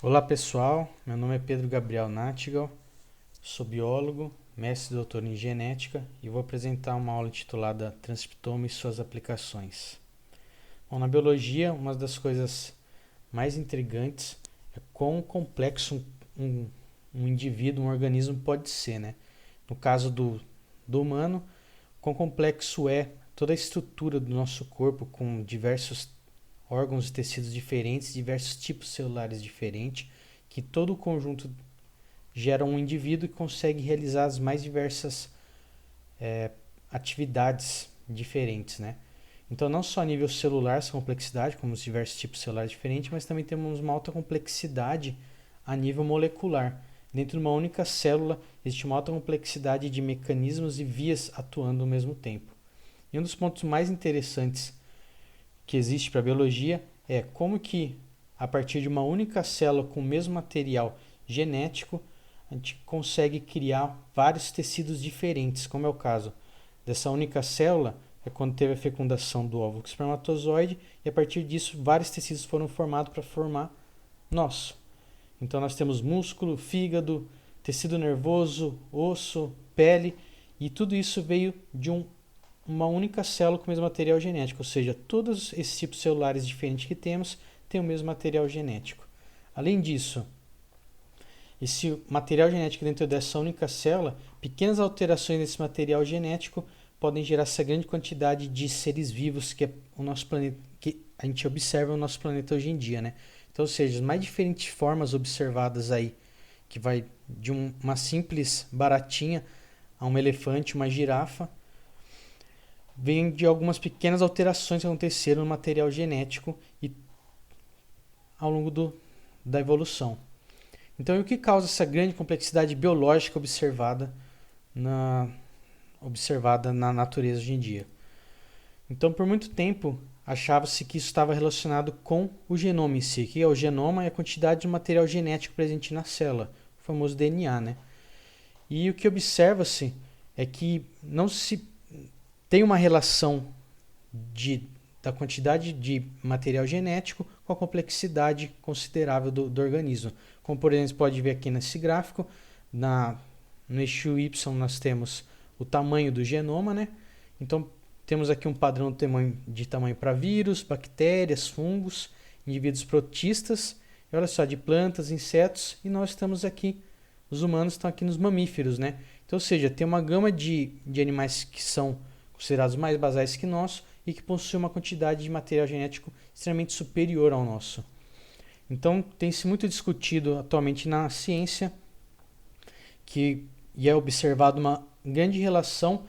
Olá pessoal, meu nome é Pedro Gabriel Nattigal, sou biólogo, mestre e doutor em genética e vou apresentar uma aula intitulada Transcriptoma e suas aplicações. Bom, na biologia, uma das coisas mais intrigantes é quão complexo um indivíduo, um organismo pode ser, né? No caso do humano, quão complexo é toda a estrutura do nosso corpo com diversos órgãos e tecidos diferentes, diversos tipos celulares diferentes, que todo o conjunto gera um indivíduo que consegue realizar as mais diversas atividades diferentes, né? Então, não só a nível celular essa complexidade, como os diversos tipos celulares diferentes, mas também temos uma alta complexidade a nível molecular. Dentro de uma única célula, existe uma alta complexidade de mecanismos e vias atuando ao mesmo tempo. E um dos pontos mais interessantes que existe para a biologia é como que, a partir de uma única célula com o mesmo material genético, a gente consegue criar vários tecidos diferentes, como é o caso dessa única célula, é quando teve a fecundação do óvulo com espermatozoide, e a partir disso vários tecidos foram formados para formar nós. Então nós temos músculo, fígado, tecido nervoso, osso, pele, e tudo isso veio de uma única célula com o mesmo material genético, ou seja, todos esses tipos celulares diferentes que temos têm o mesmo material genético. Além disso, esse material genético dentro dessa única célula, pequenas alterações nesse material genético podem gerar essa grande quantidade de seres vivos que é o nosso planeta, que a gente observa no nosso planeta hoje em dia, né? Então, ou seja, as mais diferentes formas observadas aí, que vai de uma simples baratinha a um elefante, uma girafa, vem de algumas pequenas alterações que aconteceram no material genético e ao longo da evolução. Então, o que causa essa grande complexidade biológica observada na natureza hoje em dia? Então, por muito tempo, achava-se que isso estava relacionado com o genoma em si, que é o genoma é a quantidade de material genético presente na célula, o famoso DNA, né? E o que observa-se é que não se tem uma relação da quantidade de material genético com a complexidade considerável do organismo. Como, por exemplo, pode ver aqui nesse gráfico, no eixo Y nós temos o tamanho do genoma, né? Então, temos aqui um padrão de tamanho para vírus, bactérias, fungos, indivíduos protistas, e olha só, de plantas, insetos, e nós estamos aqui, os humanos estão aqui nos mamíferos, né? Então, ou seja, tem uma gama de animais que são considerados mais basais que nós e que possuem uma quantidade de material genético extremamente superior ao nosso. Então, tem-se muito discutido atualmente na ciência e é observado uma grande relação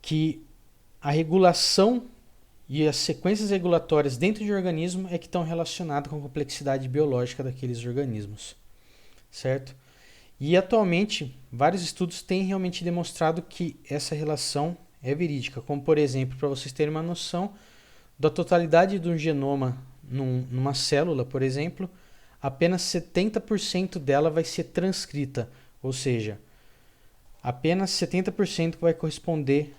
que a regulação e as sequências regulatórias dentro de organismo é que estão relacionadas com a complexidade biológica daqueles organismos, certo? E atualmente, vários estudos têm realmente demonstrado que essa relação é verídica, como por exemplo, para vocês terem uma noção da totalidade do genoma numa célula, por exemplo, apenas 70% dela vai ser transcrita, ou seja, apenas 70% vai corresponder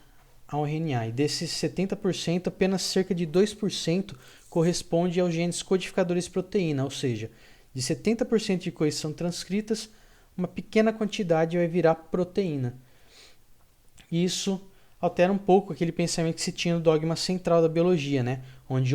ao RNA. E desses 70%, apenas cerca de 2% corresponde aos genes codificadores de proteína, ou seja, de 70% de coisas são transcritas, uma pequena quantidade vai virar proteína. E isso altera um pouco aquele pensamento que se tinha no dogma central da biologia, né? Onde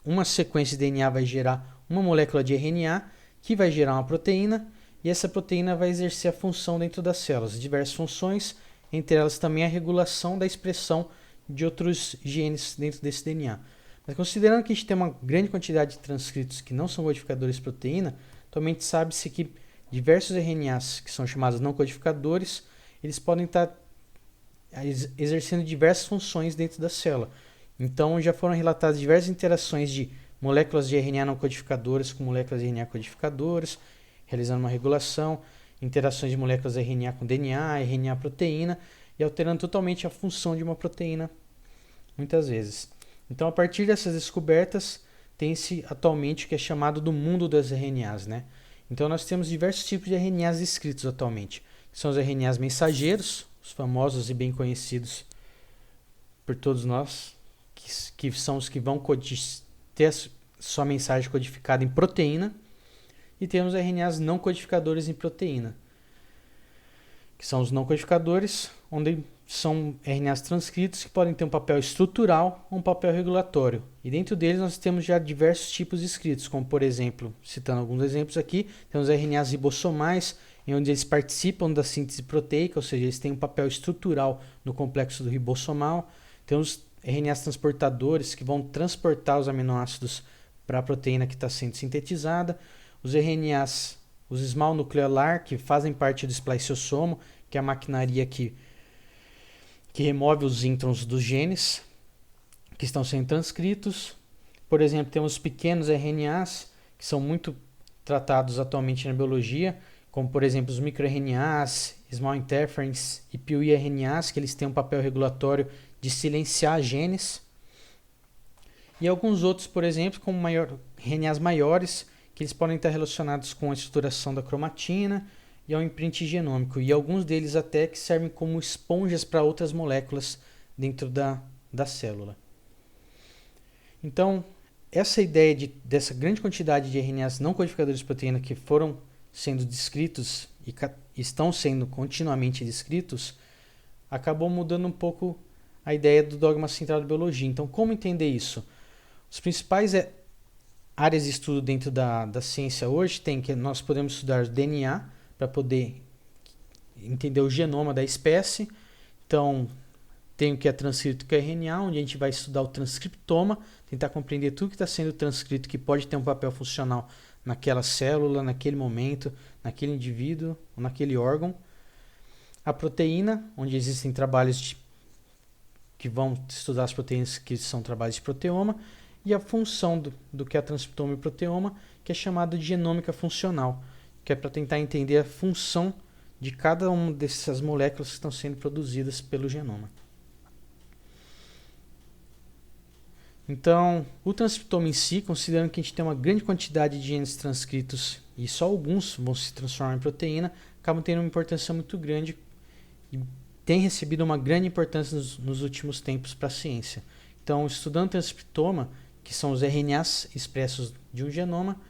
uma sequência de DNA vai gerar uma molécula de RNA, que vai gerar uma proteína, e essa proteína vai exercer a função dentro das células, diversas funções, entre elas também a regulação da expressão de outros genes dentro desse DNA. Mas considerando que a gente tem uma grande quantidade de transcritos que não são codificadores de proteína, atualmente sabe-se que diversos RNAs, que são chamados não codificadores, eles podem estar exercendo diversas funções dentro da célula. Então, já foram relatadas diversas interações de moléculas de RNA não codificadoras com moléculas de RNA codificadoras, realizando uma regulação, interações de moléculas de RNA com DNA, RNA proteína, e alterando totalmente a função de uma proteína, muitas vezes. Então, a partir dessas descobertas, tem-se atualmente o que é chamado do mundo das RNAs, né? Então, nós temos diversos tipos de RNAs descritos atualmente. São os RNAs mensageiros, os famosos e bem conhecidos por todos nós, que são os que vão ter sua mensagem codificada em proteína, e temos RNAs não codificadores em proteína, que são os não codificadores, onde são RNAs transcritos que podem ter um papel estrutural ou um papel regulatório. E dentro deles nós temos já diversos tipos escritos, como por exemplo, citando alguns exemplos aqui, temos RNAs ribossomais, em onde eles participam da síntese proteica, ou seja, eles têm um papel estrutural no complexo do ribossomal. Temos RNAs transportadores que vão transportar os aminoácidos para a proteína que está sendo sintetizada. Os RNAs, os small nucleolar, que fazem parte do spliceossomo, que é a maquinaria que remove os introns dos genes que estão sendo transcritos. Por exemplo, temos pequenos RNAs, que são muito tratados atualmente na biologia, como por exemplo os microRNAs, small interference e piRNAs, que eles têm um papel regulatório de silenciar genes. E alguns outros, por exemplo, como RNAs maiores, que eles podem estar relacionados com a estruturação da cromatina e ao imprint genômico. E alguns deles até que servem como esponjas para outras moléculas dentro da célula. Então, essa ideia dessa grande quantidade de RNAs não codificadores de proteína que foram sendo descritos e estão sendo continuamente descritos, acabou mudando um pouco a ideia do dogma central da biologia. Então, como entender isso? Os principais áreas de estudo dentro da ciência hoje tem que nós podemos estudar DNA para poder entender o genoma da espécie. Então, tem o que é transcrito, que é RNA, onde a gente vai estudar o transcriptoma, tentar compreender tudo que está sendo transcrito que pode ter um papel funcional naquela célula, naquele momento, naquele indivíduo, ou naquele órgão. A proteína, onde existem trabalhos que vão estudar as proteínas que são trabalhos de proteoma, e a função do que é transcriptoma e proteoma, que é chamado de genômica funcional, que é para tentar entender a função de cada uma dessas moléculas que estão sendo produzidas pelo genoma. Então, o transcriptoma em si, considerando que a gente tem uma grande quantidade de genes transcritos e só alguns vão se transformar em proteína, acabam tendo uma importância muito grande e tem recebido uma grande importância nos últimos tempos para a ciência. Então, estudando o transcriptoma, que são os RNAs expressos de um genoma,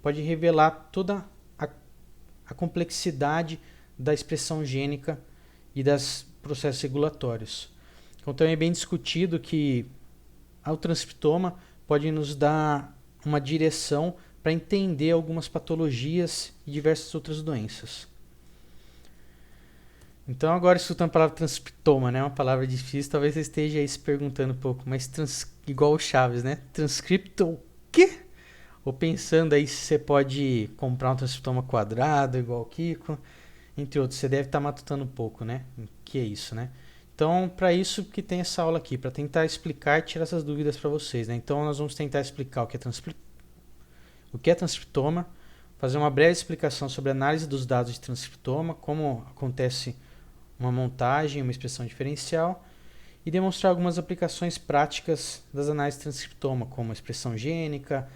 pode revelar toda a complexidade da expressão gênica e dos processos regulatórios. Então, também é bem discutido que o transcriptoma pode nos dar uma direção para entender algumas patologias e diversas outras doenças. Então, agora escutando a palavra transcriptoma, né? Uma palavra difícil, talvez você esteja aí se perguntando um pouco, mas igual o Chaves, né? Transcripto o quê? Ou pensando aí se você pode comprar um transcriptoma quadrado, igual o Kiko, entre outros. Você deve estar matutando um pouco, né? O que é isso, né? Então, para isso que tem essa aula aqui, para tentar explicar e tirar essas dúvidas para vocês, né? Então, nós vamos tentar explicar o que é transcriptoma, fazer uma breve explicação sobre a análise dos dados de transcriptoma, como acontece uma montagem, uma expressão diferencial, e demonstrar algumas aplicações práticas das análises de transcriptoma, como expressão gênica,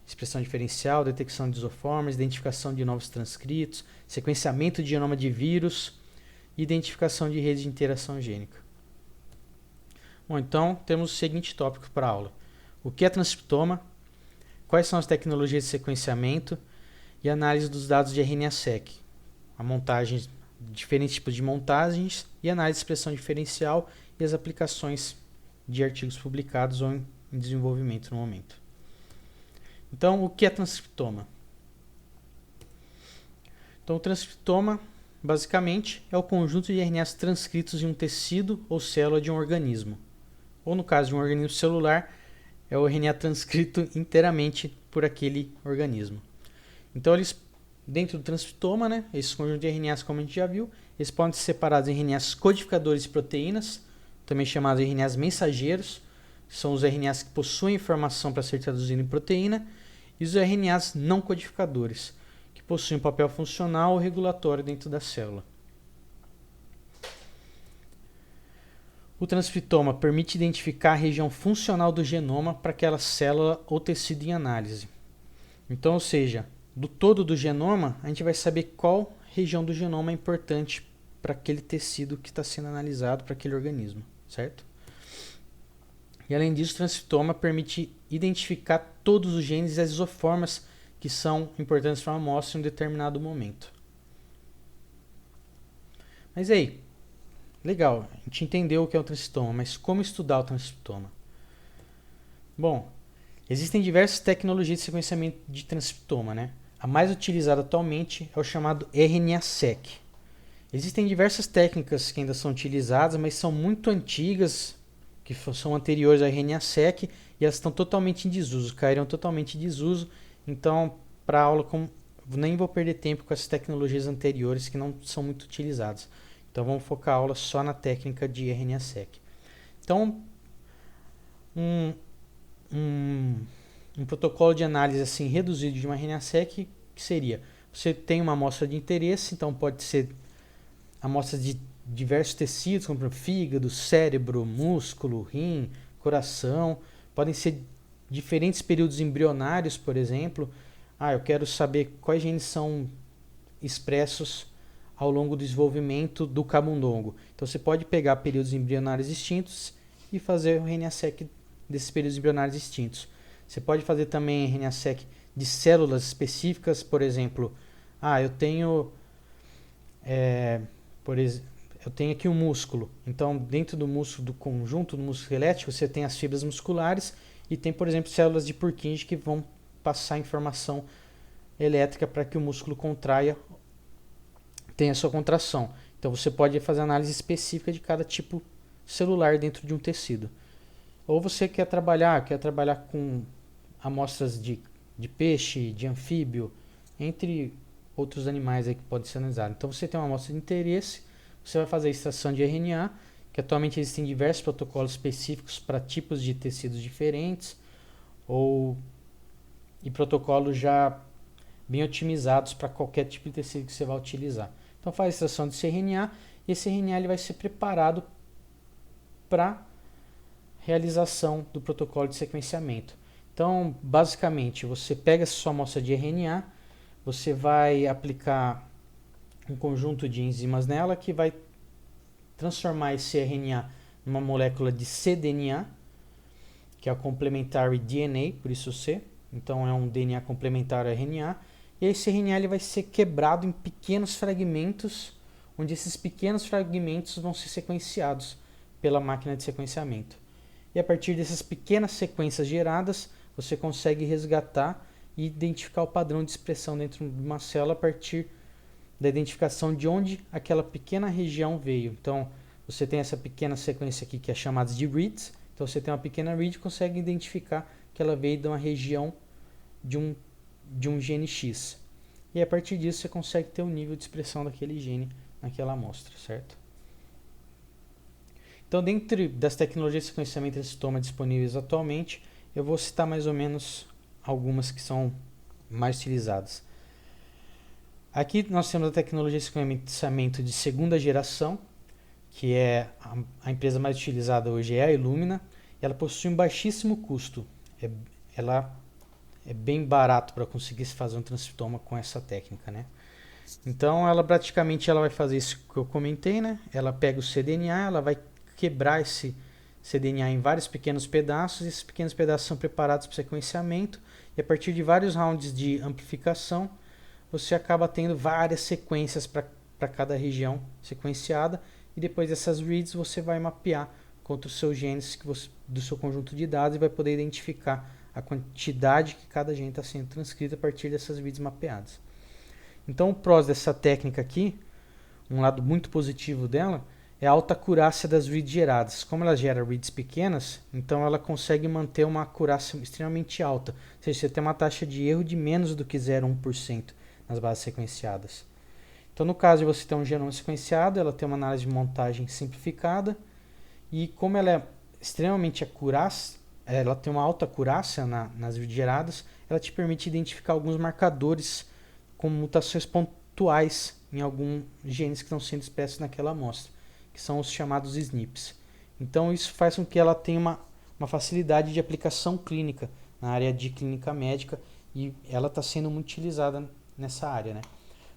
expressão diferencial, detecção de isoformas, identificação de novos transcritos, sequenciamento de genoma de vírus, identificação de redes de interação gênica. Bom, então temos o seguinte tópico para a aula. O que é transcriptoma? Quais são as tecnologias de sequenciamento e análise dos dados de RNA-seq? A montagem, diferentes tipos de montagens e análise de expressão diferencial e as aplicações de artigos publicados ou em desenvolvimento no momento. Então, o que é transcriptoma? Então, o transcriptoma basicamente, é o conjunto de RNAs transcritos em um tecido ou célula de um organismo. Ou no caso de um organismo celular, é o RNA transcrito inteiramente por aquele organismo. Então, eles, dentro do transcriptoma, né, esses conjuntos de RNAs, como a gente já viu, eles podem ser separados em RNAs codificadores de proteínas, também chamados de RNAs mensageiros, que são os RNAs que possuem informação para ser traduzido em proteína, e os RNAs não codificadores, possui um papel funcional ou regulatório dentro da célula. O transcriptoma permite identificar a região funcional do genoma para aquela célula ou tecido em análise. Então, ou seja, do todo do genoma, a gente vai saber qual região do genoma é importante para aquele tecido que está sendo analisado, para aquele organismo, certo? E além disso, o transcriptoma permite identificar todos os genes e as isoformas que são importantes para uma amostra em um determinado momento. Mas aí, legal, a gente entendeu o que é o transcriptoma, mas como estudar o transcriptoma? Bom, existem diversas tecnologias de sequenciamento de transcriptoma, né? A mais utilizada atualmente é o chamado RNA-seq. Existem diversas técnicas que ainda são utilizadas, mas são muito antigas, que são anteriores ao RNA-seq, e elas estão totalmente em desuso, caíram totalmente em desuso. Então, para a aula, nem vou perder tempo com essas tecnologias anteriores que não são muito utilizadas. Então, vamos focar a aula só na técnica de RNA-seq. Então, um protocolo de análise assim reduzido de uma RNA-seq, que seria, você tem uma amostra de interesse, então pode ser amostras de diversos tecidos, como fígado, cérebro, músculo, rim, coração, podem ser diferentes períodos embrionários, por exemplo. Eu quero saber quais genes são expressos ao longo do desenvolvimento do camundongo. Então você pode pegar períodos embrionários distintos e fazer o RNA-seq desses períodos embrionários distintos. Você pode fazer também RNA-seq de células específicas, por exemplo, eu tenho eu tenho aqui um músculo. Então, dentro do músculo, do conjunto do músculo esquelético, você tem as fibras musculares e tem, por exemplo, células de Purkinje que vão passar informação elétrica para que o músculo contraia, tenha sua contração. Então, você pode fazer análise específica de cada tipo celular dentro de um tecido. Ou você quer trabalhar com amostras de peixe, de anfíbio, entre outros animais aí que podem ser analisados. Então, você tem uma amostra de interesse, você vai fazer a extração de RNA, que atualmente existem diversos protocolos específicos para tipos de tecidos diferentes, e protocolos já bem otimizados para qualquer tipo de tecido que você vai utilizar. Então faz a extração desse RNA, e esse RNA ele vai ser preparado para realização do protocolo de sequenciamento. Então, basicamente, você pega essa sua amostra de RNA, você vai aplicar um conjunto de enzimas nela que vai transformar esse RNA numa molécula de cDNA, que é o Complementary DNA, por isso C. Então é um DNA complementar ao RNA. E esse RNA ele vai ser quebrado em pequenos fragmentos, onde esses pequenos fragmentos vão ser sequenciados pela máquina de sequenciamento. E a partir dessas pequenas sequências geradas, você consegue resgatar e identificar o padrão de expressão dentro de uma célula a partir da identificação de onde aquela pequena região veio. Então, você tem essa pequena sequência aqui que é chamada de reads. Então, você tem uma pequena read e consegue identificar que ela veio de uma região de um gene X. E a partir disso, você consegue ter o nível de expressão daquele gene naquela amostra, certo? Então, dentro das tecnologias de sequenciamento de transcriptoma disponíveis atualmente, eu vou citar mais ou menos algumas que são mais utilizadas. Aqui nós temos a tecnologia de sequenciamento de segunda geração, que é a empresa mais utilizada hoje é a Illumina. Ela possui um baixíssimo custo. Ela é bem barato para conseguir se fazer um transcriptoma com essa técnica, né? Então ela vai fazer isso que eu comentei, né? Ela pega o cDNA, ela vai quebrar esse cDNA em vários pequenos pedaços, e esses pequenos pedaços são preparados para o sequenciamento, e a partir de vários rounds de amplificação, você acaba tendo várias sequências para cada região sequenciada, e depois dessas reads você vai mapear contra os seus genes do seu conjunto de dados e vai poder identificar a quantidade que cada gene está sendo transcrito a partir dessas reads mapeadas. Então o prós dessa técnica aqui, um lado muito positivo dela, é a alta acurácia das reads geradas. Como ela gera reads pequenas, então ela consegue manter uma acurácia extremamente alta. Ou seja, você tem uma taxa de erro de menos do que 0,1% nas bases sequenciadas. Então, no caso de você ter um genoma sequenciado, ela tem uma análise de montagem simplificada, e como ela é extremamente acurácia, ela tem uma alta acurácia nas reads geradas, ela te permite identificar alguns marcadores com mutações pontuais em alguns genes que estão sendo expressos naquela amostra, que são os chamados SNPs. Então isso faz com que ela tenha uma facilidade de aplicação clínica na área de clínica médica, e ela está sendo muito utilizada nessa área, né?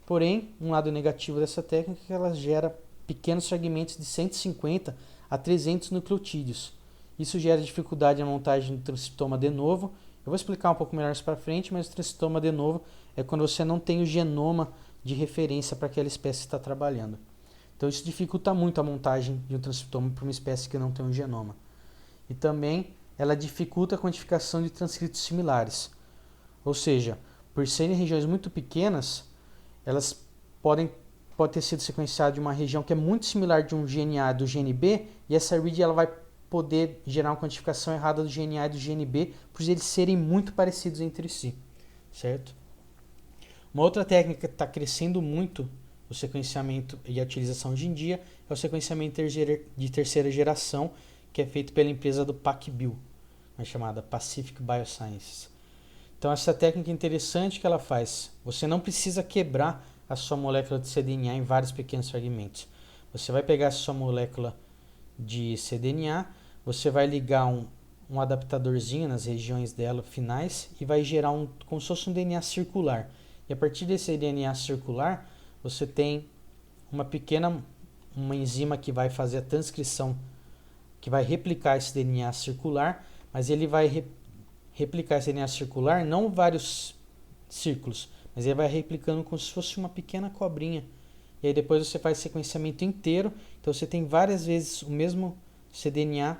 Porém, um lado negativo dessa técnica é que ela gera pequenos fragmentos de 150 a 300 nucleotídeos. Isso gera dificuldade na montagem do transcriptoma de novo. Eu vou explicar um pouco melhor isso para frente, mas o transcriptoma de novo é quando você não tem o genoma de referência para aquela espécie que está trabalhando. Então isso dificulta muito a montagem de um transcriptoma para uma espécie que não tem um genoma. E também ela dificulta a quantificação de transcritos similares. Ou seja, por serem regiões muito pequenas, elas pode ter sido sequenciado de uma região que é muito similar de um gene A e do gene B, e essa read ela vai poder gerar uma quantificação errada do gene A e do gene B, por eles serem muito parecidos entre si, certo? Uma outra técnica que está crescendo muito o sequenciamento e a utilização hoje em dia é o sequenciamento de terceira geração, que é feito pela empresa do PacBio, chamada Pacific Biosciences. Então essa técnica é interessante que ela faz. Você não precisa quebrar a sua molécula de cDNA em vários pequenos fragmentos. Você vai pegar a sua molécula de cDNA, você vai ligar um adaptadorzinho nas regiões dela finais e vai gerar como se fosse um DNA circular. E a partir desse DNA circular, você tem uma enzima que vai fazer a transcrição, que vai replicar esse DNA circular, mas ele vai replicar esse DNA circular não vários círculos, mas ele vai replicando como se fosse uma pequena cobrinha. E aí depois você faz sequenciamento inteiro, então você tem várias vezes o mesmo cDNA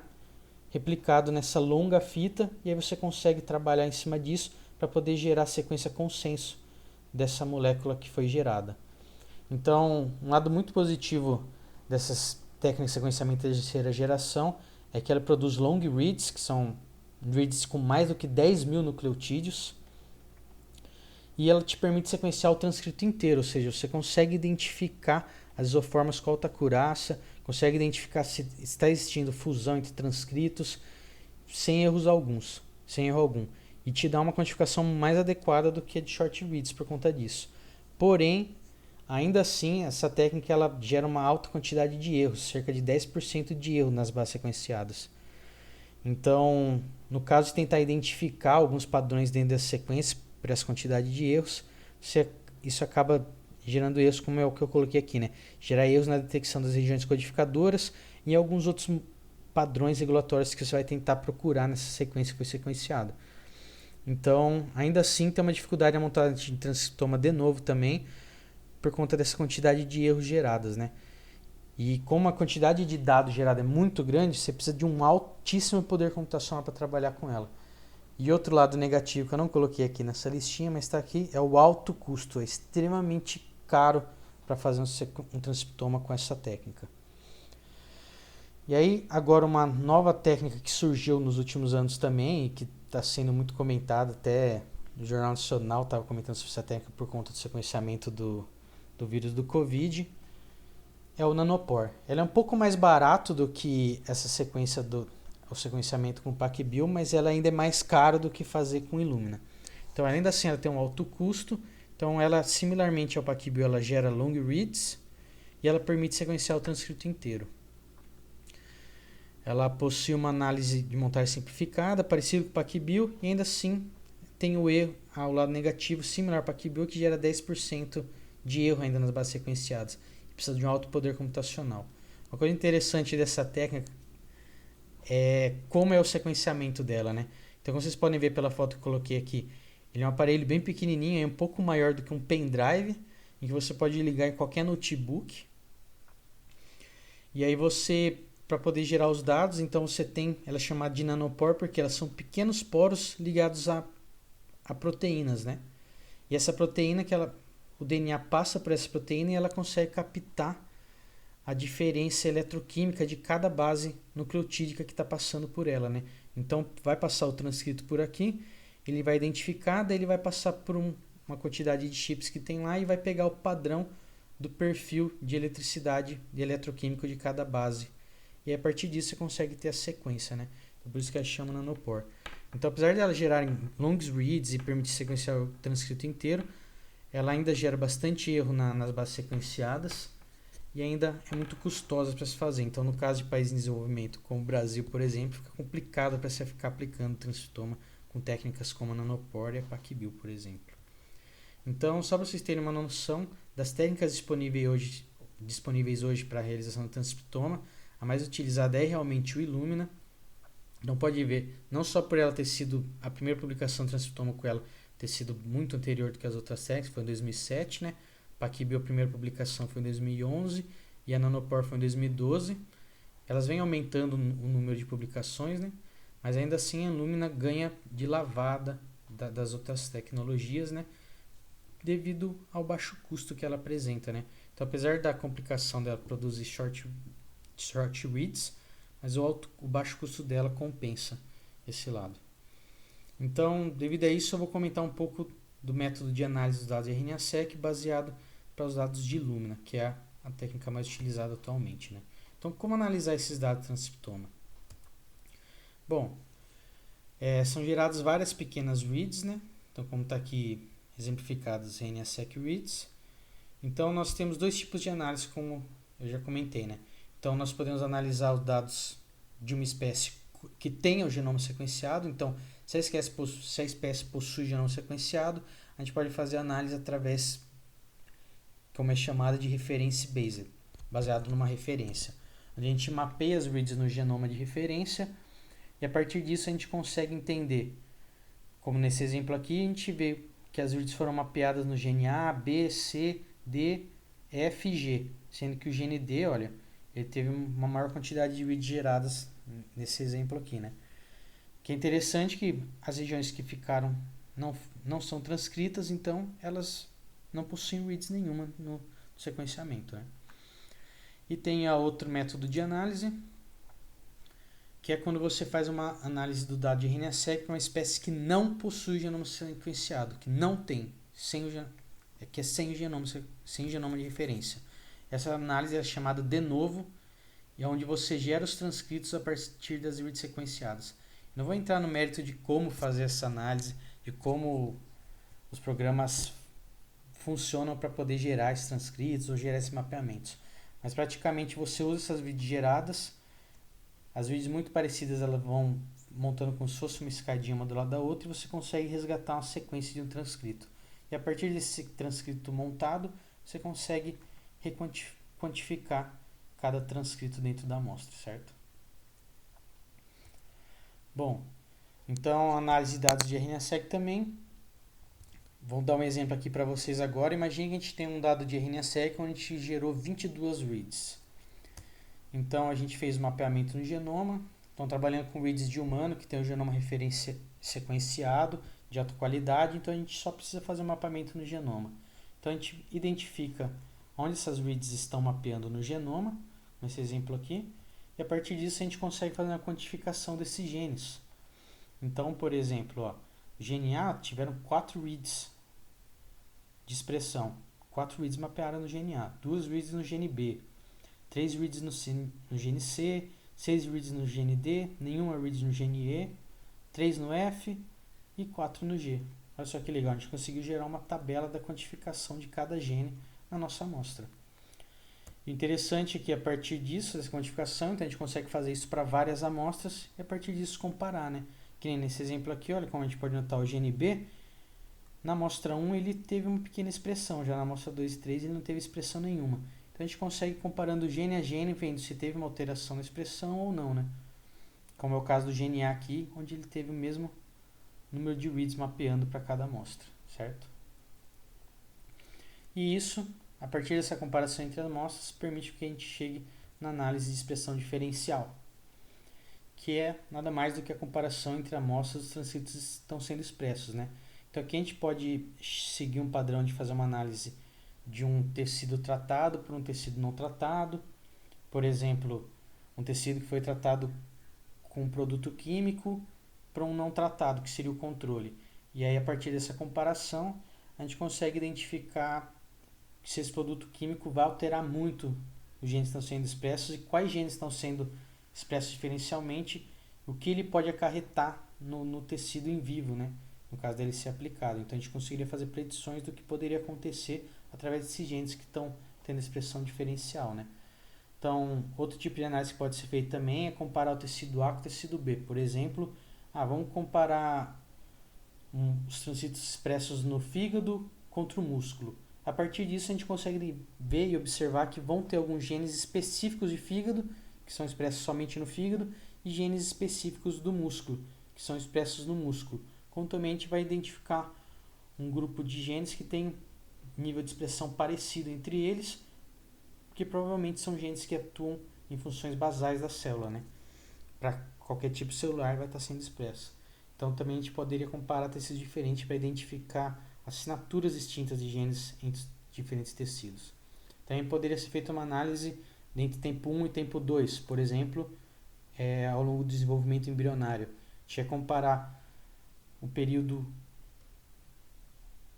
replicado nessa longa fita, e aí você consegue trabalhar em cima disso para poder gerar a sequência consenso dessa molécula que foi gerada. Então, um lado muito positivo dessas técnicas de sequenciamento de terceira geração é que ela produz long reads, que são reads com mais do que 10.000 nucleotídeos, e ela te permite sequenciar o transcrito inteiro, ou seja, você consegue identificar as isoformas com alta acurácia, consegue identificar se está existindo fusão entre transcritos sem erro algum, e te dá uma quantificação mais adequada do que a de short reads por conta disso. Porém, ainda assim, essa técnica ela gera uma alta quantidade de erros, cerca de 10% de erro nas bases sequenciadas. Então, no caso de tentar identificar alguns padrões dentro dessa sequência, por essa quantidade de erros, isso acaba gerando erros, como é o que eu coloquei aqui, né? Gerar erros na detecção das regiões codificadoras e alguns outros padrões regulatórios que você vai tentar procurar nessa sequência que foi sequenciada. Então, ainda assim, tem uma dificuldade na montagem de transcriptoma de novo também, por conta dessa quantidade de erros geradas, né? E como a quantidade de dados gerada é muito grande, você precisa de um altíssimo poder computacional para trabalhar com ela. E outro lado negativo que eu não coloquei aqui nessa listinha, mas está aqui, é o alto custo. É extremamente caro para fazer um transcriptoma com essa técnica. E aí, agora uma nova técnica que surgiu nos últimos anos também, e que está sendo muito comentada, até no Jornal Nacional estava comentando sobre essa técnica por conta do sequenciamento do vírus do Covid, é o Nanopore. Ele é um pouco mais barato do que essa sequência o sequenciamento com o PacBio, mas ela ainda é mais caro do que fazer com Illumina. Então, ainda assim, ela tem um alto custo. Então, ela, similarmente ao PacBio, ela gera long reads e ela permite sequenciar o transcrito inteiro. Ela possui uma análise de montagem simplificada, parecido com o PacBio, e ainda assim tem o erro ao lado negativo, similar ao PacBio, que gera 10% de erro ainda nas bases sequenciadas. Precisa de um alto poder computacional. Uma coisa interessante dessa técnica é como é o sequenciamento dela, né? Então, como vocês podem ver pela foto que eu coloquei aqui, ele é um aparelho bem pequenininho, é um pouco maior do que um pendrive, em que você pode ligar em qualquer notebook. E aí você, para poder gerar os dados, então você tem, ela é chamada de nanopore porque elas são pequenos poros ligados a proteínas, né? E essa proteína o DNA passa por essa proteína e ela consegue captar a diferença eletroquímica de cada base nucleotídica que está passando por ela, né? Então, vai passar o transcrito por aqui, ele vai identificar, daí ele vai passar por uma quantidade de chips que tem lá e vai pegar o padrão do perfil de eletricidade e eletroquímico de cada base. E a partir disso você consegue ter a sequência, né? Então, por isso que ela chama nanopore. Então, apesar de ela gerarem long reads e permitir sequenciar o transcrito inteiro, ela ainda gera bastante erro nas bases sequenciadas e ainda é muito custosa para se fazer. Então, no caso de países em desenvolvimento, como o Brasil, por exemplo, fica complicado para você ficar aplicando transcriptoma com técnicas como a Nanopore e a PacBio, por exemplo. Então, só para vocês terem uma noção das técnicas disponíveis hoje para a realização do transcriptoma, a mais utilizada é realmente o Illumina, Então pode ver, não só por ela ter sido a primeira publicação do transcriptoma com ela ter sido muito anterior do que as outras técnicas, foi em 2007, né? Paquibio, a primeira publicação foi em 2011 e a Nanopore foi em 2012. Elas vêm aumentando o número de publicações, né? Mas ainda assim a Illumina ganha de lavada das outras tecnologias, né? Devido ao baixo custo que ela apresenta, né? Então, apesar da complicação dela produzir short reads, mas o baixo custo dela compensa esse lado. Então, devido a isso, eu vou comentar um pouco do método de análise dos dados de RNA-seq baseado para os dados de Illumina, que é a técnica mais utilizada atualmente, né? Então, como analisar esses dados de transcriptoma? Bom, são geradas várias pequenas reads, né? Então, como está aqui exemplificadas RNA-seq reads. Então, nós temos dois tipos de análise, como eu já comentei, né? Então, nós podemos analisar os dados de uma espécie que tenha o genoma sequenciado. Então, se a espécie possui genoma sequenciado, a gente pode fazer análise através, como é chamada, de reference based, baseado numa referência. A gente mapeia as reads no genoma de referência e a partir disso a gente consegue entender, como nesse exemplo aqui, a gente vê que as reads foram mapeadas no gene A, B, C, D, F e G, sendo que o gene D, olha, ele teve uma maior quantidade de reads geradas nesse exemplo aqui, né? Que é interessante que as regiões que ficaram não são transcritas, então elas não possuem reads nenhuma no sequenciamento, né? E tem a outro método de análise, que é quando você faz uma análise do dado de RNA-seq para uma espécie que não possui genoma sequenciado, que não tem, que é sem genoma de referência. Essa análise é chamada de novo e é onde você gera os transcritos a partir das reads sequenciadas. Não vou entrar no mérito de como fazer essa análise, de como os programas funcionam para poder gerar esses transcritos ou gerar esses mapeamentos. Mas praticamente você usa essas reads geradas, as reads muito parecidas elas vão montando como se fosse uma escadinha uma do lado da outra e você consegue resgatar uma sequência de um transcrito. E a partir desse transcrito montado, você consegue quantificar cada transcrito dentro da amostra, certo? Bom, então análise de dados de RNA-seq também. Vou dar um exemplo aqui para vocês agora. Imagine que a gente tem um dado de RNA-seq onde a gente gerou 22 reads. Então a gente fez o mapeamento no genoma. Então trabalhando com reads de humano que tem o genoma referência sequenciado de alta qualidade, então a gente só precisa fazer o mapeamento no genoma. Então a gente identifica onde essas reads estão mapeando no genoma, nesse exemplo aqui, e a partir disso a gente consegue fazer uma quantificação desses genes. Então, por exemplo, ó, o gene A tiveram 4 reads de expressão, 4 reads mapearam no gene A, 2 reads no gene B, 3 reads no gene C, 6 reads no gene D, nenhuma reads no gene E, 3 no F e 4 no G. Olha só que legal, a gente conseguiu gerar uma tabela da quantificação de cada gene na nossa amostra. O interessante é que a partir disso, dessa quantificação, então a gente consegue fazer isso para várias amostras e a partir disso comparar, né? Que nem nesse exemplo aqui, olha como a gente pode notar o gene B. Na amostra 1 ele teve uma pequena expressão, já na amostra 2 e 3 ele não teve expressão nenhuma. Então a gente consegue comparando gene a gene, vendo se teve uma alteração na expressão ou não, né? Como é o caso do gene A aqui, onde ele teve o mesmo número de reads mapeando para cada amostra, certo? E isso, a partir dessa comparação entre as amostras, permite que a gente chegue na análise de expressão diferencial, que é nada mais do que a comparação entre amostras dos transcritos que estão sendo expressos, né? Então aqui a gente pode seguir um padrão de fazer uma análise de um tecido tratado por um tecido não tratado. Por exemplo, um tecido que foi tratado com um produto químico para um não tratado, que seria o controle. E aí, a partir dessa comparação, a gente consegue identificar se esse produto químico vai alterar muito os genes que estão sendo expressos e quais genes estão sendo expressos diferencialmente, o que ele pode acarretar no tecido em vivo, né? No caso dele ser aplicado. Então, a gente conseguiria fazer predições do que poderia acontecer através desses genes que estão tendo expressão diferencial, né? Então, outro tipo de análise que pode ser feito também é comparar o tecido A com o tecido B. Por exemplo, vamos comparar os transcritos expressos no fígado contra o músculo. A partir disso, a gente consegue ver e observar que vão ter alguns genes específicos de fígado, que são expressos somente no fígado, e genes específicos do músculo, que são expressos no músculo. Como também a gente vai identificar um grupo de genes que tem nível de expressão parecido entre eles, que provavelmente são genes que atuam em funções basais da célula, né? Para qualquer tipo celular vai estar sendo expresso. Então também a gente poderia comparar tecidos diferentes para identificar assinaturas distintas de genes entre diferentes tecidos. Também poderia ser feita uma análise entre tempo 1 e tempo 2, por exemplo, ao longo do desenvolvimento embrionário. A gente ia comparar o período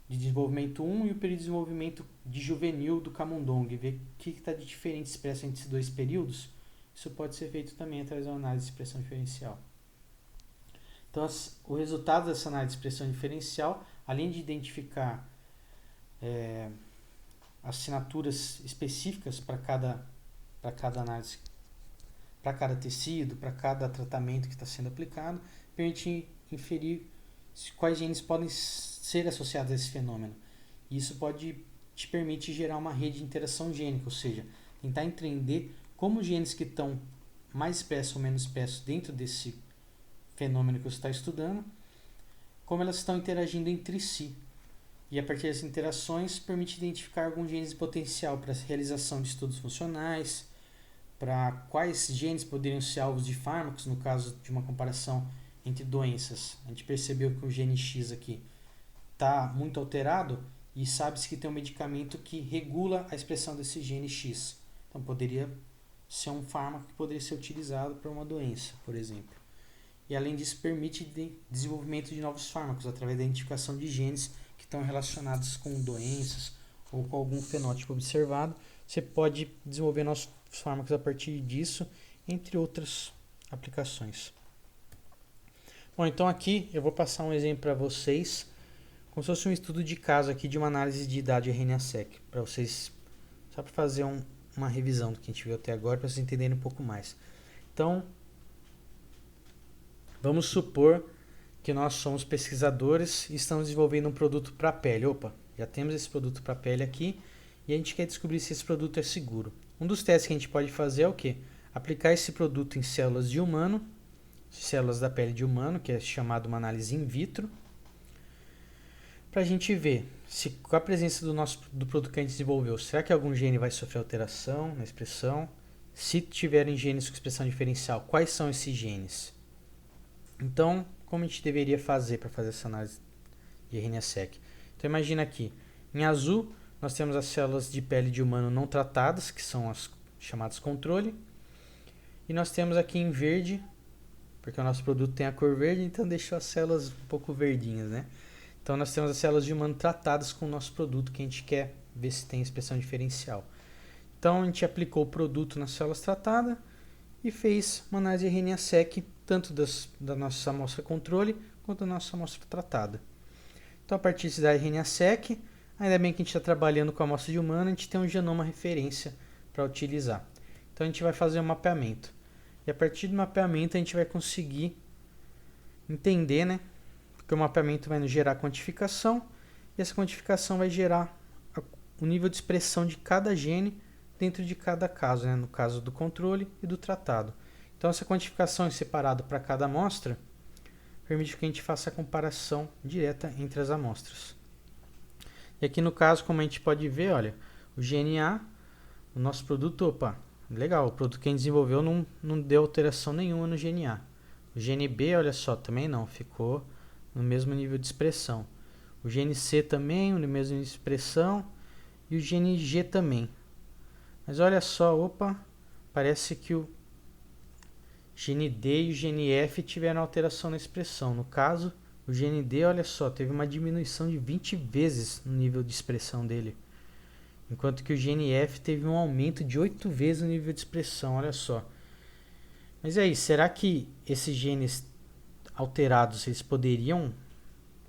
de desenvolvimento 1 e o período de desenvolvimento de juvenil do camundongo e ver o que está de diferente expresso entre esses dois períodos. Isso pode ser feito também através da análise de expressão diferencial. Então, o resultado dessa análise de expressão diferencial, além de identificar assinaturas específicas para cada análise, para cada tecido, para cada tratamento que está sendo aplicado, permite inferir quais genes podem ser associados a esse fenômeno. Isso te permite gerar uma rede de interação gênica, ou seja, tentar entender como os genes que estão mais expressos ou menos expressos dentro desse fenômeno que você está estudando, como elas estão interagindo entre si. E a partir dessas interações, permite identificar alguns genes de potencial para a realização de estudos funcionais, para quais genes poderiam ser alvos de fármacos, no caso de uma comparação entre doenças. A gente percebeu que o gene X aqui está muito alterado e sabe-se que tem um medicamento que regula a expressão desse gene X. Então poderia ser um fármaco que poderia ser utilizado para uma doença, por exemplo. E além disso, permite desenvolvimento de novos fármacos através da identificação de genes que estão relacionados com doenças ou com algum fenótipo observado. Você pode desenvolver novos fármacos a partir disso, entre outras aplicações. Bom, então aqui eu vou passar um exemplo para vocês, como se fosse um estudo de caso aqui de uma análise de idade RNA-seq, para vocês, só para fazer uma revisão do que a gente viu até agora, para vocês entenderem um pouco mais. Então, vamos supor que nós somos pesquisadores e estamos desenvolvendo um produto para a pele. Opa, já temos esse produto para a pele aqui e a gente quer descobrir se esse produto é seguro. Um dos testes que a gente pode fazer é o quê? Aplicar esse produto em células de humano, células da pele de humano, que é chamado uma análise in vitro, para a gente ver se com a presença do produto que a gente desenvolveu, será que algum gene vai sofrer alteração na expressão? Se tiverem genes com expressão diferencial, quais são esses genes? Então, como a gente deveria fazer para fazer essa análise de RNA-seq? Então, imagina aqui, em azul, nós temos as células de pele de humano não tratadas, que são as chamadas controle, e nós temos aqui em verde, porque o nosso produto tem a cor verde, então deixou as células um pouco verdinhas, né? Então, nós temos as células de humano tratadas com o nosso produto, que a gente quer ver se tem expressão diferencial. Então, a gente aplicou o produto nas células tratadas e fez uma análise de RNA-seq, tanto da nossa amostra controle, quanto da nossa amostra tratada. Então, a partir da RNA-seq, ainda bem que a gente está trabalhando com a amostra de humano, a gente tem um genoma referência para utilizar. Então, a gente vai fazer um mapeamento. E a partir do mapeamento, a gente vai conseguir entender, né? Porque o mapeamento vai nos gerar quantificação, e essa quantificação vai gerar o nível de expressão de cada gene dentro de cada caso, né? No caso do controle e do tratado. Então, essa quantificação separada para cada amostra permite que a gente faça a comparação direta entre as amostras. E aqui no caso, como a gente pode ver, olha, o gene A, o nosso produto, opa, legal, o produto que a gente desenvolveu não deu alteração nenhuma no gene A. O gene B, olha só, também não, ficou no mesmo nível de expressão. O gene C também, no mesmo nível de expressão, e o gene G também. Mas olha só, opa, parece que o gene D e o gene F tiveram alteração na expressão. No caso, o gene D, olha só, teve uma diminuição de 20 vezes no nível de expressão dele. Enquanto que o gene F teve um aumento de 8 vezes no nível de expressão, olha só. Mas e aí, será que esses genes alterados, eles poderiam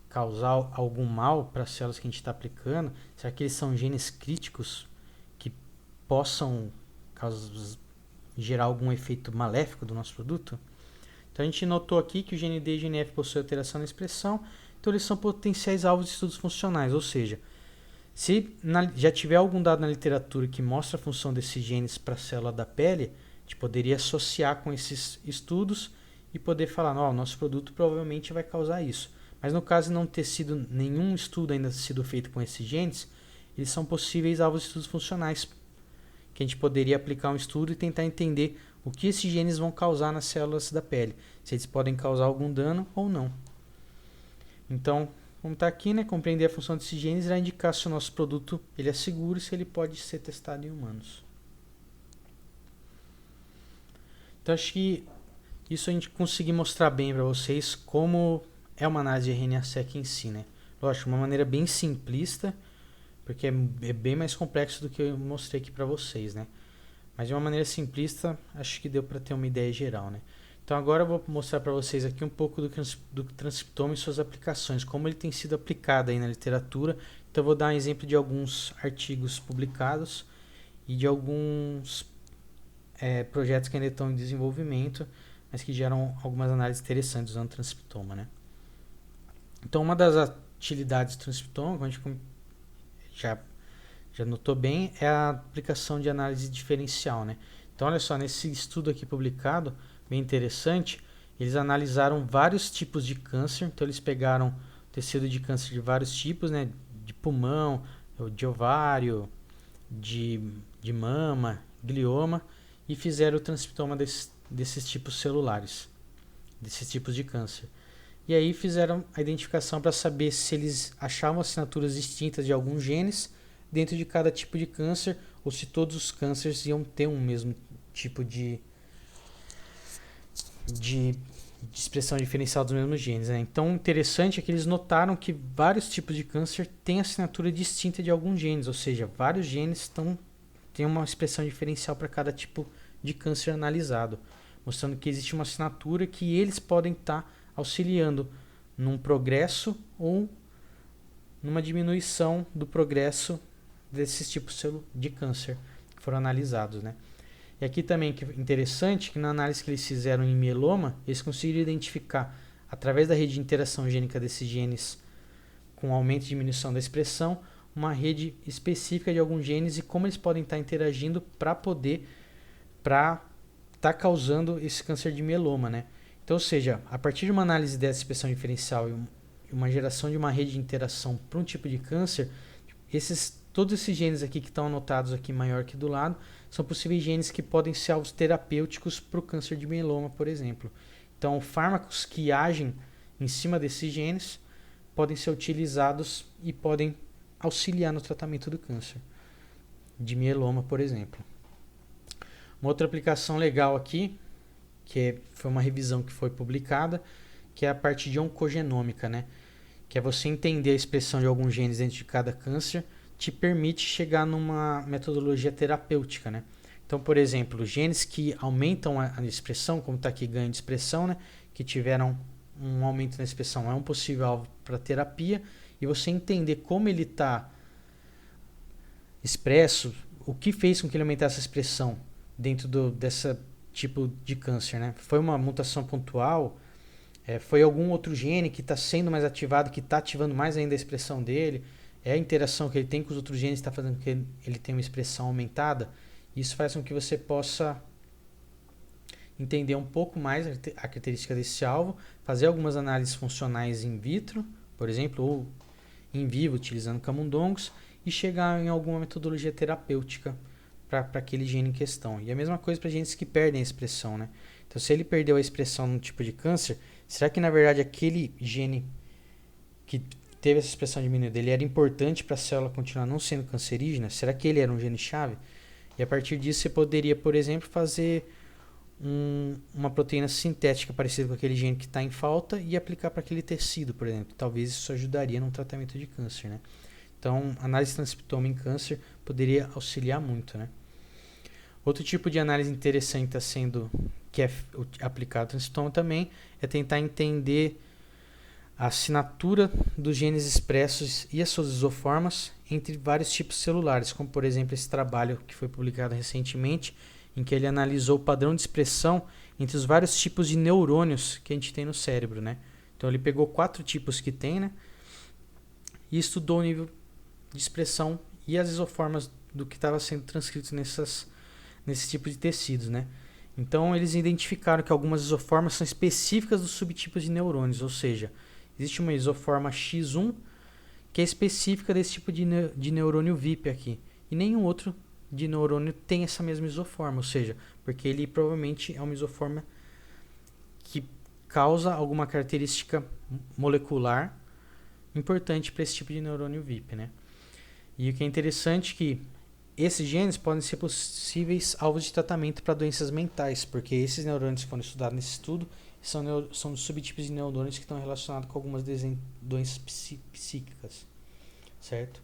causar algum mal para as células que a gente está aplicando? Será que eles são genes críticos que possam gerar algum efeito maléfico do nosso produto? Então a gente notou aqui que o gene D e o gene F possuem alteração na expressão, então eles são potenciais alvos de estudos funcionais, ou seja, se já tiver algum dado na literatura que mostra a função desses genes para a célula da pele, gente poderia associar com esses estudos e poder falar, não, o nosso produto provavelmente vai causar isso. Mas no caso de não ter sido nenhum estudo ainda sido feito com esses genes, eles são possíveis alvos de estudos funcionais, que a gente poderia aplicar um estudo e tentar entender o que esses genes vão causar nas células da pele, se eles podem causar algum dano ou não. Então, como está aqui, né, compreender a função desses genes irá indicar se o nosso produto ele é seguro e se ele pode ser testado em humanos. Então, acho que isso a gente conseguir mostrar bem para vocês como é uma análise de RNA-seq em si, né? Lógico, de uma maneira bem simplista, porque é bem mais complexo do que eu mostrei aqui para vocês, né? Mas de uma maneira simplista, acho que deu para ter uma ideia geral, né? Então agora eu vou mostrar para vocês aqui um pouco do transcriptoma e suas aplicações, como ele tem sido aplicado aí na literatura. Então eu vou dar um exemplo de alguns artigos publicados e de alguns projetos que ainda estão em desenvolvimento, mas que geram algumas análises interessantes usando transcriptoma, né? Então uma das utilidades do transcriptoma, como a gente já notou bem, é a aplicação de análise diferencial, né? Então olha só, nesse estudo aqui publicado, bem interessante, eles analisaram vários tipos de câncer. Então eles pegaram tecido de câncer de vários tipos, né? De pulmão, de ovário, de mama, glioma, e fizeram o transcriptoma desses tipos celulares, desses tipos de câncer. E aí fizeram a identificação para saber se eles achavam assinaturas distintas de alguns genes dentro de cada tipo de câncer, ou se todos os cânceres iam ter um mesmo tipo de expressão diferencial dos mesmos genes, né? Então, interessante é que eles notaram que vários tipos de câncer têm assinatura distinta de alguns genes, ou seja, vários genes têm uma expressão diferencial para cada tipo de câncer analisado, mostrando que existe uma assinatura que eles podem estar auxiliando num progresso ou numa diminuição do progresso desses tipos de câncer que foram analisados, né? E aqui também que é interessante que na análise que eles fizeram em mieloma, eles conseguiram identificar, através da rede de interação gênica desses genes com aumento e diminuição da expressão, uma rede específica de alguns genes e como eles podem estar interagindo para estar causando esse câncer de mieloma, né? Então, ou seja, a partir de uma análise dessa expressão diferencial e uma geração de uma rede de interação para um tipo de câncer, todos esses genes aqui que estão anotados aqui maior que do lado, são possíveis genes que podem ser alvos terapêuticos para o câncer de mieloma, por exemplo. Então, fármacos que agem em cima desses genes podem ser utilizados e podem auxiliar no tratamento do câncer de mieloma, por exemplo. Uma outra aplicação legal aqui, foi uma revisão que foi publicada, que é a parte de oncogenômica, né? Que é você entender a expressão de alguns genes dentro de cada câncer, te permite chegar numa metodologia terapêutica, né? Então, por exemplo, genes que aumentam a expressão, como está aqui ganho de expressão, né? Que tiveram um aumento na expressão, é um possível alvo para terapia, e você entender como ele está expresso, o que fez com que ele aumentasse essa expressão dentro dessa tipo de câncer, né? Foi uma mutação pontual, foi algum outro gene que está sendo mais ativado, que está ativando mais ainda a expressão dele, é a interação que ele tem com os outros genes que está fazendo com que ele tenha uma expressão aumentada. Isso faz com que você possa entender um pouco mais a característica desse alvo, fazer algumas análises funcionais in vitro, por exemplo, ou em vivo, utilizando camundongos, e chegar em alguma metodologia terapêutica para aquele gene em questão. E a mesma coisa para genes que perdem a expressão, né? Então, se ele perdeu a expressão num tipo de câncer, será que na verdade aquele gene que teve essa expressão diminuída, ele era importante para a célula continuar não sendo cancerígena? Será que ele era um gene-chave? E a partir disso você poderia, por exemplo, fazer uma proteína sintética parecida com aquele gene que está em falta e aplicar para aquele tecido, por exemplo. Talvez isso ajudaria no tratamento de câncer, né? Então, análise de transcriptoma em câncer poderia auxiliar muito, né? Outro tipo de análise interessante que é aplicado ao transcriptoma também é tentar entender a assinatura dos genes expressos e as suas isoformas entre vários tipos celulares, como por exemplo esse trabalho que foi publicado recentemente, em que ele analisou o padrão de expressão entre os vários tipos de neurônios que a gente tem no cérebro, né? Então ele pegou 4 tipos que tem, né? E estudou o nível de expressão e as isoformas do que estava sendo transcrito nesse tipo de tecidos, né? Então eles identificaram que algumas isoformas são específicas dos subtipos de neurônios, ou seja, existe uma isoforma X1 que é específica desse tipo de neurônio VIP aqui, e nenhum outro de neurônio tem essa mesma isoforma, ou seja, porque ele provavelmente é uma isoforma que causa alguma característica molecular importante para esse tipo de neurônio VIP, né? E o que é interessante é que esses genes podem ser possíveis alvos de tratamento para doenças mentais, porque esses neurônios que foram estudados nesse estudo são os subtipos de neurônios que estão relacionados com algumas doenças psíquicas, certo?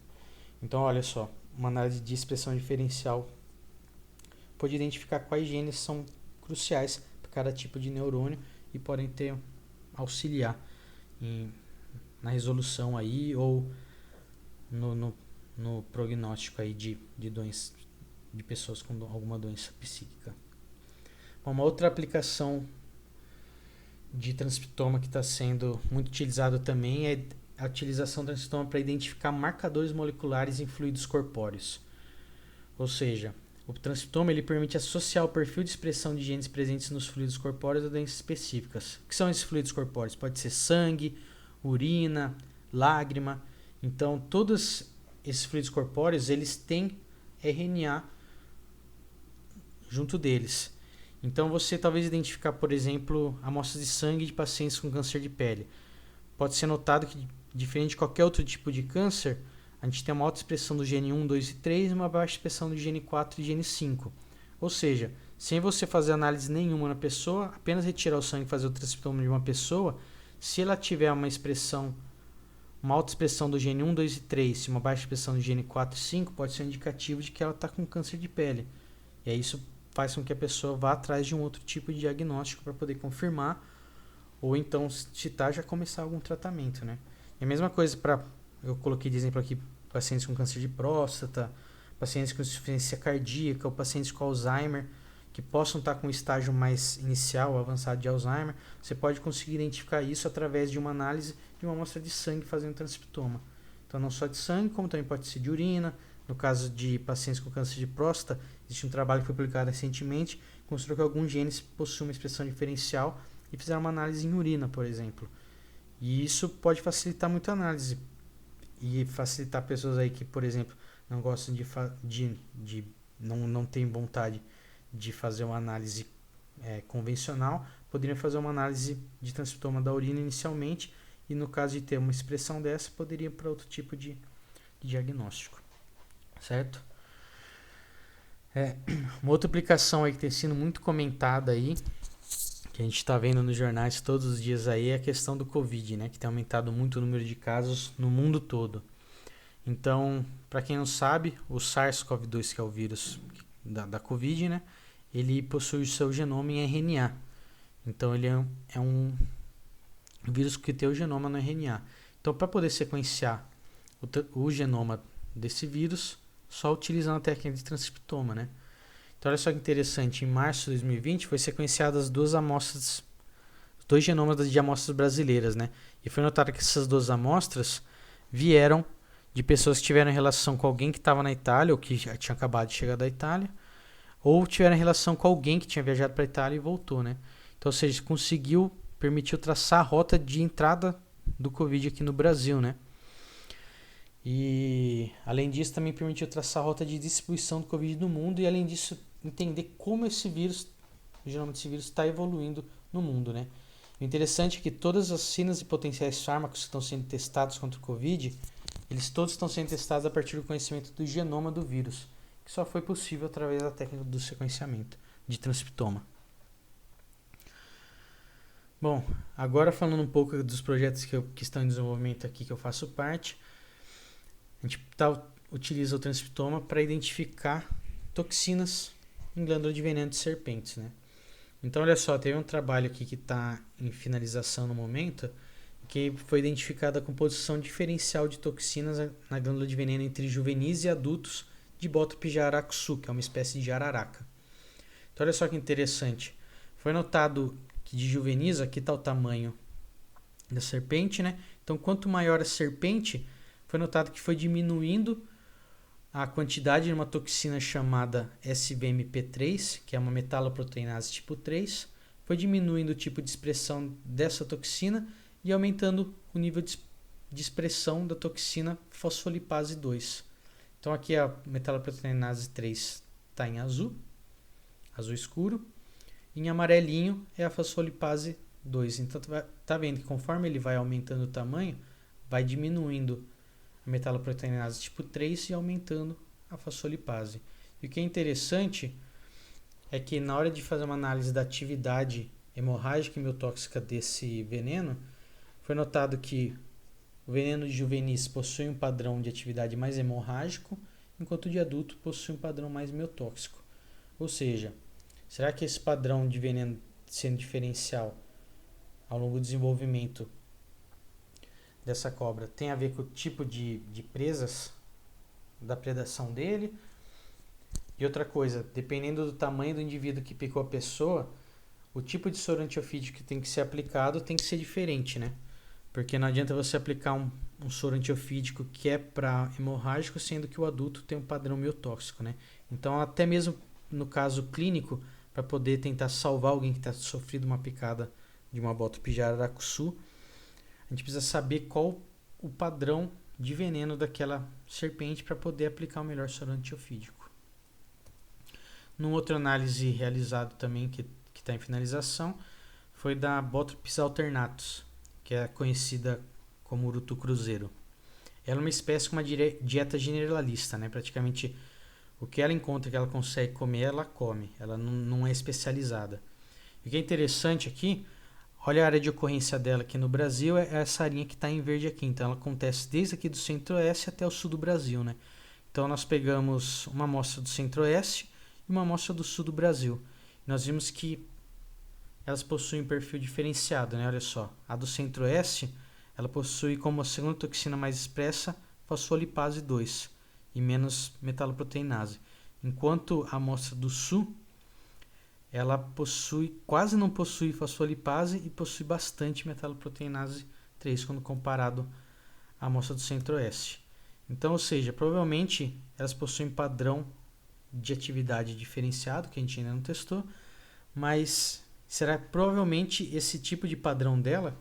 Então, olha só, uma análise de expressão diferencial pode identificar quais genes são cruciais para cada tipo de neurônio e podem auxiliar na resolução aí ou no prognóstico aí de doenças de pessoas com alguma doença psíquica. Uma outra aplicação de transcriptoma que está sendo muito utilizado também é a utilização do transcriptoma para identificar marcadores moleculares em fluidos corpóreos. Ou seja, o transcriptoma ele permite associar o perfil de expressão de genes presentes nos fluidos corpóreos a doenças específicas. O que são esses fluidos corpóreos? Pode ser sangue, urina, lágrima. Então, todos esses fluidos corpóreos eles têm RNA junto deles. Então, você talvez identificar, por exemplo, amostras de sangue de pacientes com câncer de pele. Pode ser notado que, diferente de qualquer outro tipo de câncer, a gente tem uma alta expressão do gene 1, 2 e 3 e uma baixa expressão do gene 4 e gene 5. Ou seja, sem você fazer análise nenhuma na pessoa, apenas retirar o sangue e fazer o transcriptoma de uma pessoa, se ela tiver uma alta expressão do gene 1, 2 e 3 e uma baixa expressão do gene 4 e 5, pode ser um indicativo de que ela está com câncer de pele. E aí isso faz com que a pessoa vá atrás de um outro tipo de diagnóstico para poder confirmar, ou então, se está, já começar algum tratamento, né? E a mesma coisa eu coloquei de exemplo aqui, pacientes com câncer de próstata, pacientes com insuficiência cardíaca, ou pacientes com Alzheimer, que possam estar com um estágio mais inicial, avançado de Alzheimer. Você pode conseguir identificar isso através de uma análise de uma amostra de sangue fazendo transcriptoma. Então, não só de sangue, como também pode ser de urina. No caso de pacientes com câncer de próstata, existe um trabalho que foi publicado recentemente, que mostrou que alguns genes possuem uma expressão diferencial e fizeram uma análise em urina, por exemplo. E isso pode facilitar muito a análise e facilitar pessoas aí que, por exemplo, não gostam não tem vontade de fazer uma análise convencional, poderiam fazer uma análise de transcriptoma da urina inicialmente e, no caso de ter uma expressão dessa, poderia ir para outro tipo de diagnóstico. Certo? Uma outra aplicação aí que tem sido muito comentada aí, que a gente está vendo nos jornais todos os dias aí, é a questão do Covid, né? Que tem aumentado muito o número de casos no mundo todo. Então, para quem não sabe, o SARS-CoV-2, que é o vírus da Covid, né? Ele possui o seu genoma em RNA. Então, ele é um vírus que tem o genoma no RNA. Então, para poder sequenciar o genoma desse vírus, só utilizando a técnica de transcriptoma, né? Então, olha só que interessante. Em março de 2020, foi sequenciadas dois genomas de amostras brasileiras, né? E foi notado que essas duas amostras vieram de pessoas que tiveram relação com alguém que estava na Itália, ou que já tinha acabado de chegar da Itália, ou tiveram relação com alguém que tinha viajado para a Itália e voltou, né? Então, ou seja, permitiu traçar a rota de entrada do Covid aqui no Brasil, né? E, além disso, também permitiu traçar a rota de distribuição do Covid no mundo e, além disso, entender como esse vírus, o genoma desse vírus, está evoluindo no mundo, né? O interessante é que todas as vacinas e potenciais fármacos que estão sendo testados contra o Covid, eles todos estão sendo testados a partir do conhecimento do genoma do vírus, que só foi possível através da técnica do sequenciamento de transcriptoma. Bom, agora falando um pouco dos projetos que estão em desenvolvimento aqui, que eu faço parte, a gente utiliza o transcriptoma para identificar toxinas em glândula de veneno de serpentes, né? Então, olha só, teve um trabalho aqui que está em finalização no momento, que foi identificada a composição diferencial de toxinas na glândula de veneno entre juvenis e adultos de Bótope jararacuçu, que é uma espécie de jararaca. Então, olha só que interessante. Foi notado que de juvenis, aqui está o tamanho da serpente, né? Então, quanto maior a serpente, foi notado que foi diminuindo a quantidade de uma toxina chamada SVMP3, que é uma metaloproteinase tipo 3, foi diminuindo o tipo de expressão dessa toxina e aumentando o nível de expressão da toxina fosfolipase 2. Então aqui a metaloproteinase 3 está em azul escuro, e em amarelinho é a fosfolipase 2. Então tá vendo que conforme ele vai aumentando o tamanho, vai diminuindo a metaloproteinase tipo 3 e aumentando a fosfolipase. E o que é interessante é que na hora de fazer uma análise da atividade hemorrágica e miotóxica desse veneno, foi notado que o veneno de juvenis possui um padrão de atividade mais hemorrágico, enquanto o de adulto possui um padrão mais miotóxico. Ou seja, será que esse padrão de veneno sendo diferencial ao longo do desenvolvimento dessa cobra tem a ver com o tipo de presas da predação dele? E outra coisa, dependendo do tamanho do indivíduo que picou a pessoa, o tipo de soro antiofídico que tem que ser aplicado tem que ser diferente, né? Porque não adianta você aplicar um soro antiofídico que é para hemorrágico, sendo que o adulto tem um padrão miotóxico, né? Então, até mesmo no caso clínico, para poder tentar salvar alguém que está sofrendo uma picada de uma Botrop jararacuçu, a gente precisa saber qual o padrão de veneno daquela serpente para poder aplicar o melhor soro antiofídico. Numa outra análise realizada também, que está em finalização, foi da Botrops alternatus, que é conhecida como urutu cruzeiro. Ela é uma espécie com uma dieta generalista, né? Praticamente o que ela encontra que ela consegue comer, ela come. Ela não é especializada. E o que é interessante aqui, olha a área de ocorrência dela aqui no Brasil, é essa área que está em verde aqui. Então ela acontece desde aqui do centro-oeste até o sul do Brasil, né? Então nós pegamos uma amostra do centro-oeste e uma amostra do sul do Brasil. Nós vimos que elas possuem um perfil diferenciado, né? Olha só, a do centro-oeste, ela possui como a segunda toxina mais expressa fosfolipase 2 e menos metaloproteinase. Enquanto a amostra do sul, ela quase não possui fosfolipase e possui bastante metaloproteinase 3 quando comparado à amostra do centro-oeste. Então, ou seja, provavelmente elas possuem padrão de atividade diferenciado, que a gente ainda não testou, mas será que provavelmente esse tipo de padrão dela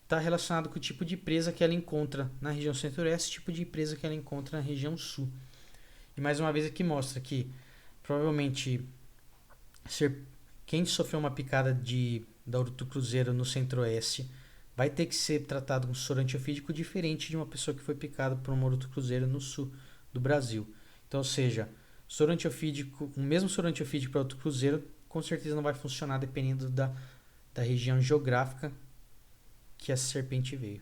está relacionado com o tipo de presa que ela encontra na região centro-oeste e o tipo de presa que ela encontra na região sul. E mais uma vez aqui mostra que provavelmente quem sofreu uma picada da urutu cruzeiro no centro-oeste vai ter que ser tratado com soro antiofídico diferente de uma pessoa que foi picada por uma urutu cruzeiro no sul do Brasil. Então, ou seja, soro antiofídico, o mesmo soro antiofídico para urutu cruzeiro com certeza não vai funcionar dependendo da região geográfica que essa serpente veio.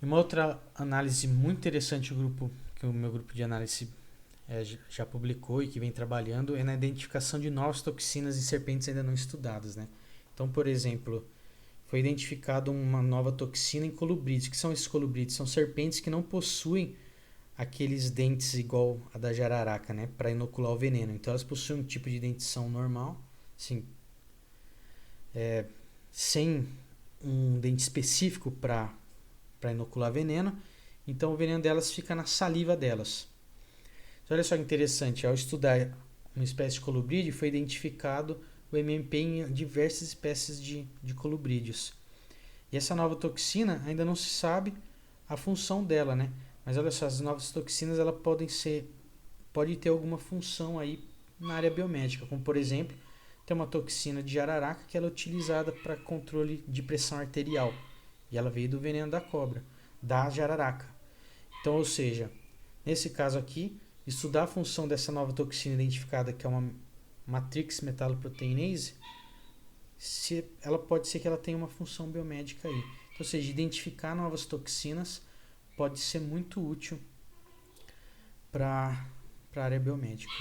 E uma outra análise muito interessante que o meu grupo de análise já publicou e que vem trabalhando é na identificação de novas toxinas em serpentes ainda não estudadas, né? Então, por exemplo, foi identificado uma nova toxina em colubrídeos. O que são esses colubrídeos? São serpentes que não possuem aqueles dentes igual a da jararaca, né, para inocular o veneno. Então elas possuem um tipo de dentição normal, assim, sem um dente específico para inocular veneno. Então o veneno delas fica na saliva delas. Então, olha só que interessante, ao estudar uma espécie de colubrídeo, foi identificado o MMP em diversas espécies de colubrídeos. E essa nova toxina ainda não se sabe a função dela, né? Mas olha só, as novas toxinas elas pode ter alguma função aí na área biomédica, como por exemplo, tem uma toxina de jararaca que ela é utilizada para controle de pressão arterial. E ela veio do veneno da cobra, da jararaca. Então, ou seja, nesse caso aqui, estudar a função dessa nova toxina identificada, que é uma matrix metaloproteinase, ela pode ser que ela tenha uma função biomédica aí. Então, ou seja, identificar novas toxinas pode ser muito útil para a área biomédica.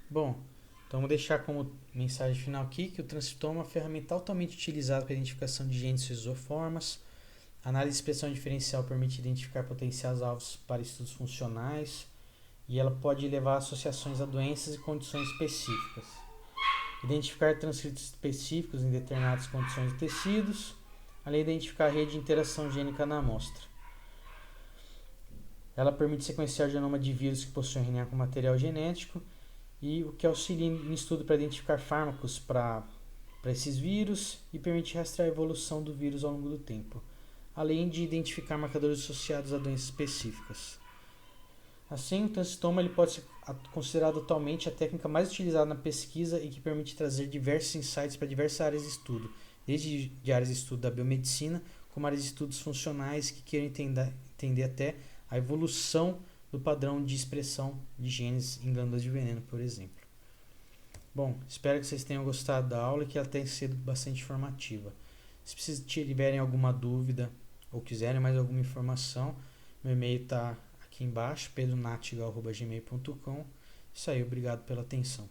Bom, então vou deixar como mensagem final aqui que o transcriptoma é uma ferramenta altamente utilizada para a identificação de genes isoformas. A análise de expressão diferencial permite identificar potenciais alvos para estudos funcionais e ela pode levar a associações a doenças e condições específicas. Identificar transcritos específicos em determinadas condições de tecidos, além de identificar a rede de interação gênica na amostra. Ela permite sequenciar o genoma de vírus que possuem RNA com material genético e o que auxilia em estudo para identificar fármacos para esses vírus e permite rastrear a evolução do vírus ao longo do tempo, além de identificar marcadores associados a doenças específicas. Assim, o transcitoma ele pode ser considerado atualmente a técnica mais utilizada na pesquisa e que permite trazer diversos insights para diversas áreas de estudo, desde de áreas de estudo da biomedicina, como áreas de estudos funcionais que queiram entender até a evolução do padrão de expressão de genes em glândulas de veneno, por exemplo. Bom, espero que vocês tenham gostado da aula e que ela tenha sido bastante informativa. Se vocês tiverem alguma dúvida ou quiserem mais alguma informação, meu e-mail está aqui embaixo, pedronatigal@gmail.com. Isso aí, obrigado pela atenção.